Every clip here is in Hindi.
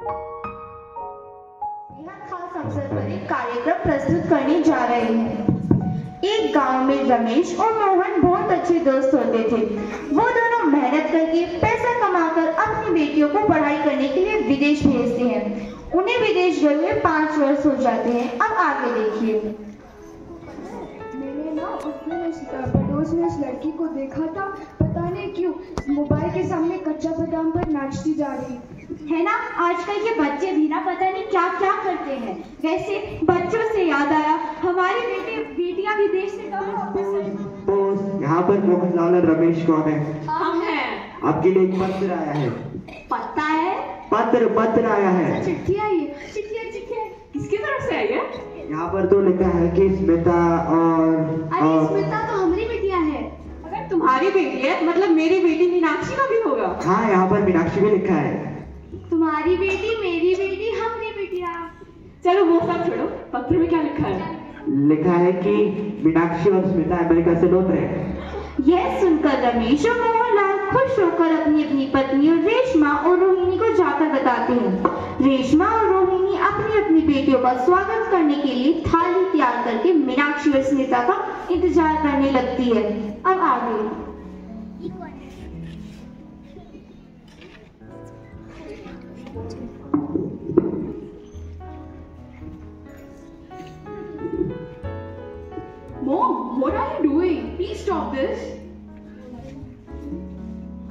खास अवसर पर एक कार्यक्रम प्रस्तुत करने जा रहे हैं। एक गांव में रमेश और मोहन बहुत अच्छे दोस्त होते थे। वो दोनों मेहनत करके पैसा कमाकर अपनी बेटियों को पढ़ाई करने के लिए विदेश भेजते हैं। उन्हें विदेश गए हुए 5 वर्ष हो जाते हैं। अब आगे देखिए। मैंने ना पड़ोस में इस लड़की को देखा था, पता नहीं क्यों मोबाइल के सामने कच्चा बादाम पर नाचती जा रही है ना। आजकल के बच्चे भी ना पता नहीं क्या क्या करते हैं। वैसे बच्चों से याद आया, हमारी बेटियां विदेश से कब वापस? यहाँ पर मोहनलाल और रमेश कौन है? हम हैं। आपके लिए एक पत्र आया है। पता है? पत्र आया है। चिट्ठी आई है। चिट्ठी किसकी तरफ से आई है? यहाँ पर तो लिखा है कि स्मिता अरे स्मिता तो हमारी बेटिया है। अगर तुम्हारी बेटी है मतलब मेरी बेटी मीनाक्षी का भी होगा। हाँ, यहाँ पर मीनाक्षी भी लिखा है। तुम्हारी बेटी, मेरी बेटी, हमारी बेटिया। चलो वो सब छोड़ो, पत्र में क्या लिखा है? लिखा है कि मीनाक्षी और स्मिता अमेरिका से लौट रहे हैं। यह सुनकर रमेश और मोहनलाल खुश होकर अपनी अपनी पत्नी और रेशमा और रोहिणी को जाकर बताते हैं। रेशमा और रोहिणी अपनी अपनी बेटियों का स्वागत करने के लिए थाली तैयार करके मीनाक्षी और स्मिता का इंतजार करने लगती है। अब आगे। Mom, what are you doing? Please stop this.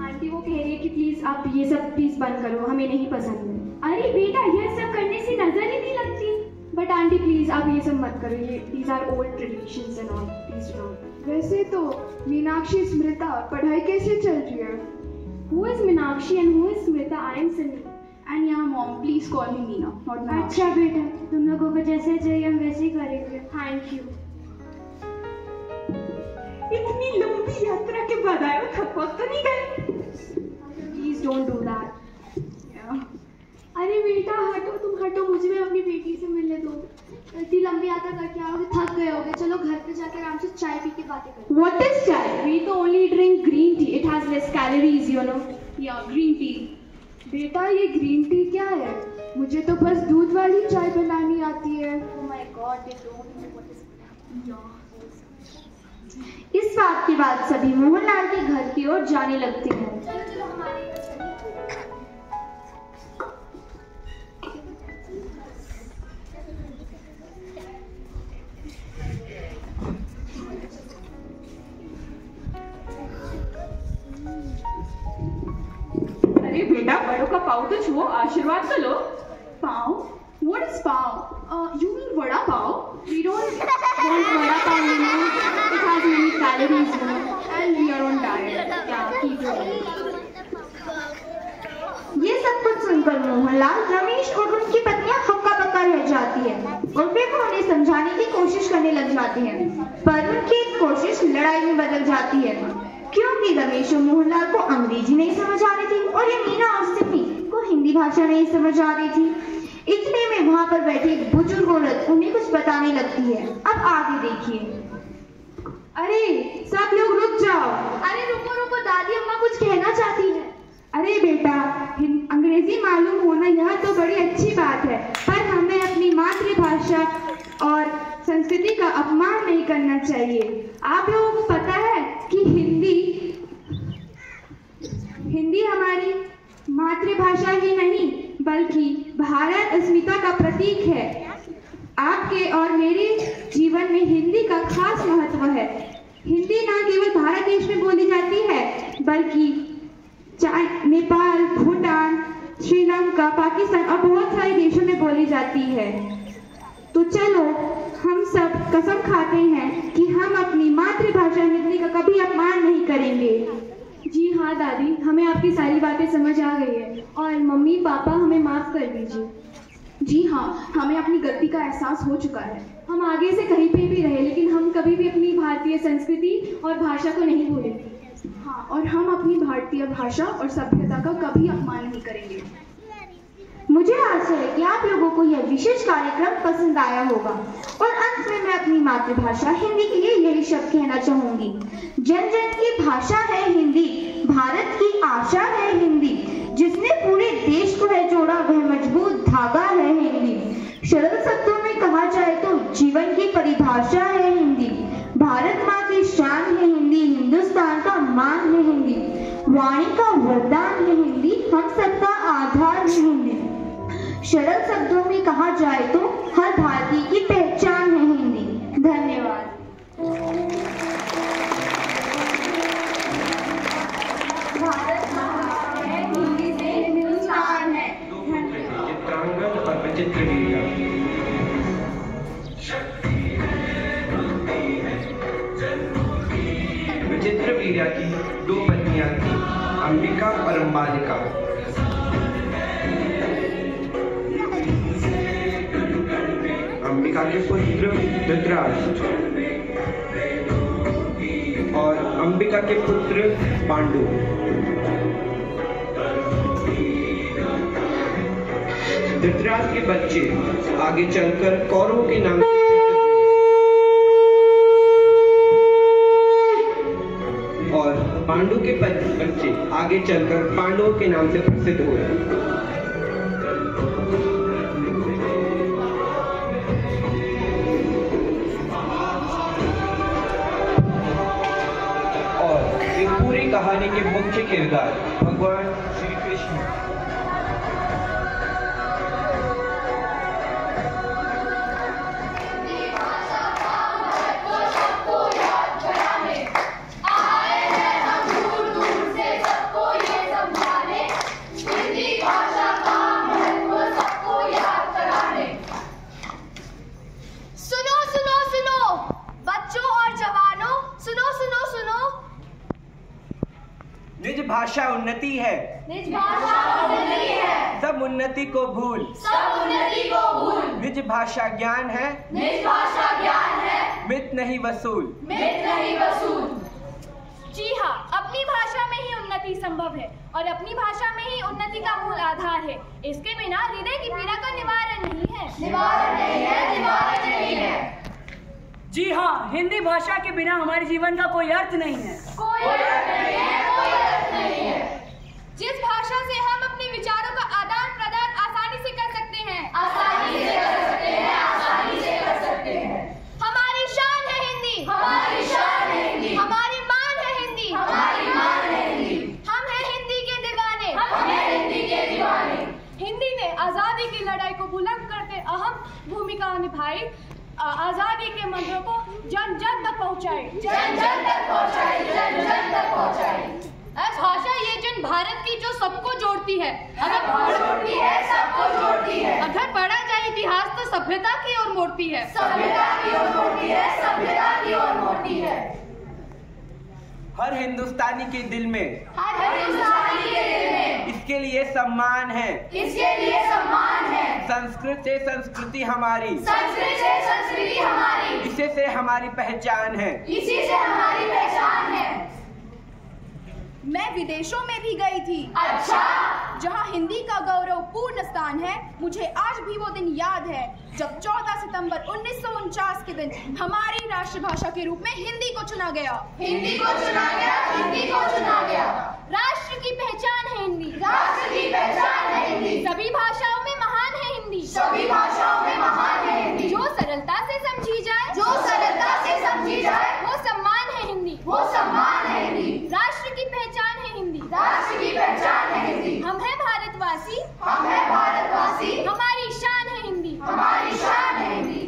Aunty वो कह रही है कि प्लीज आप ये सब प्लीज बंद करो, हमें नहीं पसंद है। अरे बेटा, ये सब करने से नजर ही नहीं लगती। बट आंटी प्लीज आप ये सब मत करो, ये these are old traditions and all, please don't। वैसे तो मीनाक्षी स्मृता पढ़ाई कैसे चल रही है? Who is Meenakshi and who is Smrita? I am Sunny. And yeah, Mom, please call me Meena, not Meenakshi. अच्छा बेटा, तुम लोगों को जैसे चाहिए हम वैसे ही करेंगे। Thank you. इतनी लंबी यात्रा के बाद आए हो, थक तो नहीं गए? Please don't do that. अरे बेटा हटो, तुम हटो, मुझे भी अपनी बेटी से मिलने दो। इतनी लंबी यात्रा करके आओगे, थक गए होगे। चलो घर पे जाकर आराम से चाय पी के बातें करें। What is chai? We तो only drink green tea. It has less calories, you know. Yeah, green tea. बेटा ये ग्रीन टी क्या है? मुझे तो बस दूध वाली चाय बनानी आती है। Oh my God, they don't know what is. Yeah. इस बात के बाद सभी मोहनलाल के घर की ओर जाने लगते हैं। चलो हमारे घर चलिए। अरे बेटा, बड़ों का पाव तो छुओ, आशीर्वाद तो लो। पाव? What is pav? You mean vada pav? We don't want vada pav, you know. It has many calories, you know. And we are on diet. Yeah, keep it. ये सब कुछ सुनकर मोहनलाल, रमेश और उनकी पत्नियां हक्का बक्का रह जाती है और वे उन्हें समझाने की कोशिश करने लग जाते हैं। पर उनकी कोशिश लड़ाई में बदल जाती है, क्योंकि रमेश और मोहनलाल को अंग्रेजी नहीं समझ आ रही थी और ये मीना और सिमी को हिंदी भाषा नहीं समझ आ रही थी। इतने में वहां पर बैठी एक बुजुर्ग औरत उन्हें कुछ बताने लगती है। अब आगे देखिए। अरे सब लोग रुक जाओ। अरे रुको रुको, दादी अम्मा कुछ कहना चाहती है। अरे बेटा, अंग्रेजी मालूम होना यह तो बड़ी अच्छी बात है, पर हमें अपनी मातृभाषा और संस्कृति का अपमान नहीं करना चाहिए। आप लोगों को पता है कि हिंदी हमारी मातृभाषा ही नहीं बल्कि भारत अस्मिता का प्रतीक है। आपके और मेरे जीवन में हिंदी का खास महत्व है। हिंदी न केवल भारत देश में बोली जाती है बल्कि नेपाल, भूटान, श्रीलंका, पाकिस्तान और बहुत सारे देशों में बोली जाती है। तो चलो हम सब कसम खाते हैं कि हम अपनी मातृभाषा हिंदी का कभी अपमान नहीं करेंगे। जी हाँ दादी, हमें आपकी सारी बातें समझ आ गई है और मम्मी पापा हमें माफ कर दीजिए। जी हाँ, हमें अपनी गलती का एहसास हो चुका है। हम आगे से कहीं पे भी रहे लेकिन हम कभी भी अपनी भारतीय संस्कृति और भाषा को नहीं भूलेंगे। हाँ, और हम अपनी भारतीय भाषा और सभ्यता का कभी अपमान नहीं करेंगे। मुझे आशा है कि आप लोगों को यह विशेष कार्यक्रम पसंद आया होगा और अंत में मैं अपनी मातृभाषा हिंदी के लिए यही शब्द कहना चाहूंगी। जन जन की भाषा है हिंदी, भारत की आशा है हिंदी, जिसने पूरे देश को है जोड़ा वह मजबूत सरल शब्दों में कहा जाए तो हर भारतीय की पहचान है हिंदी। धन्यवाद। भारत महान है, हिंदी से हिंदुस्तान है। चित्रांगद और विचित्र वीरा। विचित्र वीरा की 2 पत्नियां थीं, अंबिका और अंबालिका। अंबिका के पुत्र धृतराष्ट्र और अंबिका के पुत्र पांडु। धृतराष्ट्र के बच्चे आगे चलकर कौरवों के नाम और पांडु के बच्चे आगे चलकर पांडवों के नाम से प्रसिद्ध हुए। और इस पूरी कहानी के मुख्य किरदार भगवान श्री कृष्ण। निज भाषा उन्नति है, निज भाषा उन्नति है, सब उन्नति को भूल, सब उन्नति को भूल। निज भाषा ज्ञान है, निज भाषा ज्ञान है, मित नहीं वसूल, मित नहीं वसूल। जी हाँ, अपनी भाषा में ही उन्नति संभव है और अपनी भाषा में ही उन्नति का मूल आधार है। इसके बिना हृदय की पीड़ा का निवारण नहीं है, निवारण नहीं है, निवारण नहीं है। जी हाँ, हिंदी भाषा के बिना हमारे जीवन का कोई अर्थ नहीं है, कोई अर्थ नहीं है, कोई अर्थ नहीं है। जिस भाषा से हम अपने विचारों का आदान प्रदान आसानी से कर सकते हैं, आसानी से कर सकते हैं, आसानी से कर सकते हैं। हमारी शान है हिंदी, हमारी शान है हिंदी, हमारी मान है हिंदी, हमारी मान है हिंदी। हम हैं हिंदी के दीवाने, हम हैं हिंदी के दीवाने। हिंदी ने आजादी की लड़ाई को बुलंद करते अहम भूमिका निभाई। आजादी के मंत्रों को जन जन तक पहुंचाए, जन जन तक पहुंचाए, जन जन तक पहुंचाए। भाषा ये जन भारत की जो सबको जोड़ती है, जोड़ती है, सबको जोड़ती है। अगर पढ़ा जाए इतिहास तो सभ्यता की ओर मोड़ती है, सभ्यता की ओर मोड़ती है, सभ्यता की ओर मोड़ती है। हर हिंदुस्तानी के दिल में, हर हिंदुस्तानी के दिल में इसके लिए सम्मान है, इसके लिए सम्मान है। संस्कृत से संस्कृति हमारी, संस्कृत से संस्कृति हमारी, इसी से हमारी पहचान है, इसी से हमारी पहचान है। मैं विदेशों में भी गई थी, अच्छा, जहाँ हिंदी का गौरवपूर्ण स्थान है। मुझे आज भी वो दिन याद है जब 14 सितंबर 1949 के दिन हमारी राष्ट्रभाषा के रूप में हिंदी को चुना गया। हिंदी को चुना गया, हिंदी को चुना गया। राष्ट्र की पहचान है हिंदी, राष्ट्र की पहचान है हिंदी। सभी भाषाओं में महान है हिंदी, सभी भाषाओं में महान है हिंदी। जो सरलता से समझी जाए, जो सरलता से समझी जाए, वो सम्मान है हिंदी, वो सम्मान है हिंदी। राष्ट्र की पहचान है हिंदी, राष्ट्र की पहचान है हिंदी। हम हैं भारतवासी, हम हैं भारतवासी, हमारी शान है हिंदी, हमारी शान है हिंदी।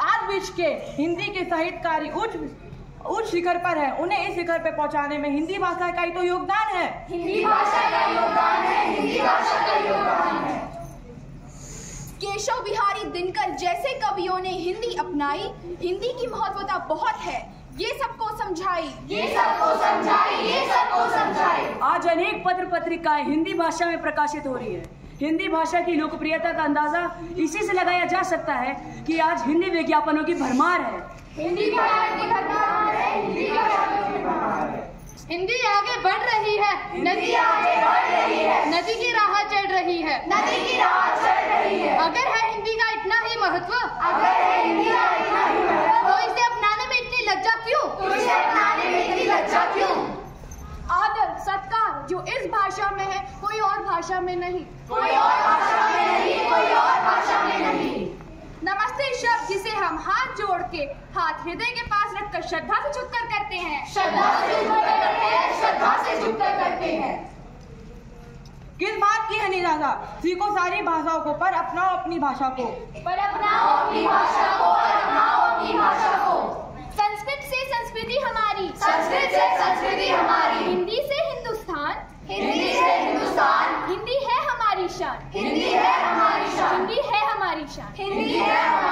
आज विश्व के हिंदी के साहित्यकारी उच्च शिखर पर है। उन्हें इस शिखर पर पहुंचाने में हिंदी भाषा का ही तो योगदान है, हिंदी भाषा का योगदान है, हिंदी भाषा का योगदान है। केशव बिहारी दिनकर जैसे कवियों ने हिंदी अपनाई। हिंदी की महत्वता बहुत है, ये सबको समझाई, ये सबको समझाई, ये सबको समझाई। आज अनेक पत्र पत्रिकाएं हिंदी भाषा में प्रकाशित हो रही है। हिंदी भाषा की लोकप्रियता का अंदाजा इसी से लगाया जा सकता है कि आज हिंदी विज्ञापनों की भरमार है। हिंदी भाषा की भरमार है, हिंदी भाषा की भरमार है। हिंदी आगे बढ़ रही है, नदी आगे बढ़ रही है, नदी की राह चढ़ रही है, नदी की राह चढ़ रही है। अगर है हिंदी का इतना ही महत्व, अगर है हिंदी का इतना ही महत्व, तो इसे अपनाने में इतनी लज्जा क्यों? तो इसे अपनाने में इतनी लज्जा क्यों? आदर सत्कार जो इस भाषा में है कोई और भाषा में नहीं, कोई और भाषा में नहीं, कोई और भाषा में नहीं। नमस्ते शब्द जिसे हम हाथ जोड़ के हाथ हृदय के पास रखकर श्रद्धा से झुककर करते हैं, श्रद्धा से झुककर करते हैं, श्रद्धा से झुककर करते हैं। किस बात आपकी है निराशा, सीखो सारी भाषाओं को पर अपनाओ अपनी भाषा को। पर अपनाओ अपनी भाषा को, पर अपनाओ अपनी भाषा को। संस्कृत से संस्कृति हमारी, संस्कृत से संस्कृति हमारी। हिंदी से हिंदुस्तान, हिंदी से हिंदुस्तान। हिंदी है हमारी शान, हिंदी है हमारी शान। हिंदी है हमारी शान, हिंदी है हमारी